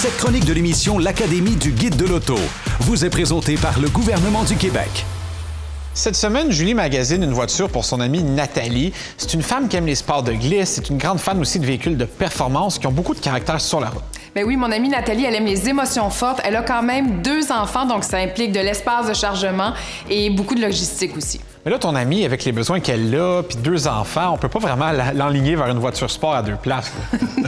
Cette chronique de l'émission L'Académie du Guide de l'Auto vous est présentée par le gouvernement du Québec. Cette semaine, Julie magasine une voiture pour son amie Nathalie. C'est une femme qui aime les sports de glisse. C'est une grande fan aussi de véhicules de performance qui ont beaucoup de caractère sur la route. Ben oui, mon amie Nathalie, elle aime les émotions fortes. Elle a quand même 2 enfants, donc ça implique de l'espace de chargement et beaucoup de logistique aussi. Mais là, ton amie, avec les besoins qu'elle a, puis 2 enfants, on peut pas vraiment l'enligner vers une voiture sport à 2 places.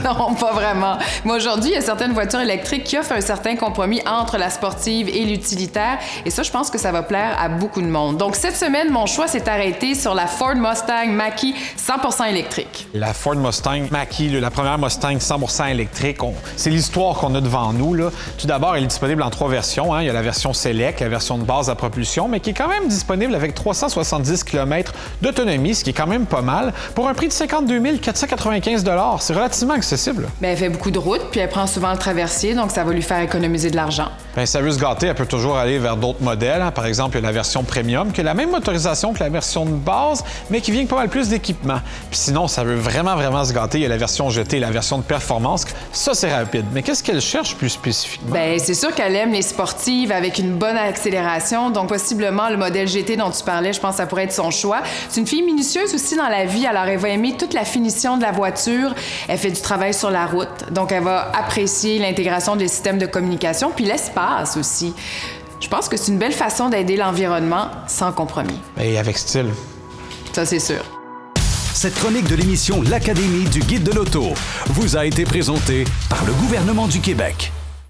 Non, pas vraiment. Mais aujourd'hui, il y a certaines voitures électriques qui offrent un certain compromis entre la sportive et l'utilitaire. Et ça, je pense que ça va plaire à beaucoup de monde. Donc, cette semaine, mon choix s'est arrêté sur la Ford Mustang Mach-E 100% électrique. La Ford Mustang Mach-E, la première Mustang 100% électrique, c'est l'histoire qu'on a devant nous, là. Tout d'abord, elle est disponible en 3 versions. Il y a la version Select, la version de base à propulsion, mais qui est quand même disponible avec 370 km d'autonomie, ce qui est quand même pas mal, pour un prix de 52 495 $. C'est relativement accessible. Bien, elle fait beaucoup de routes, puis elle prend souvent le traversier, donc ça va lui faire économiser de l'argent. Bien, ça veut se gâter, elle peut toujours aller vers d'autres modèles. Par exemple, il y a la version Premium, qui a la même motorisation que la version de base, mais qui vient avec pas mal plus d'équipement. Puis sinon, ça veut vraiment se gâter. Il y a la version GT, la version de performance. Ça, c'est rapide. Mais qu'est-ce qu'elle cherche plus spécifiquement? Bien, c'est sûr qu'elle aime les sportives avec une bonne accélération, donc possiblement le modèle GT dont tu parlais, je pense que ça pourrait être son choix. C'est une fille minutieuse aussi dans la vie, alors elle va aimer toute la finition de la voiture. Elle fait du travail sur la route, donc elle va apprécier l'intégration des systèmes de communication, puis l'espace aussi. Je pense que c'est une belle façon d'aider l'environnement sans compromis. Et avec style. Ça, c'est sûr. Cette chronique de l'émission L'Académie du Guide de l'Auto vous a été présentée par le gouvernement du Québec.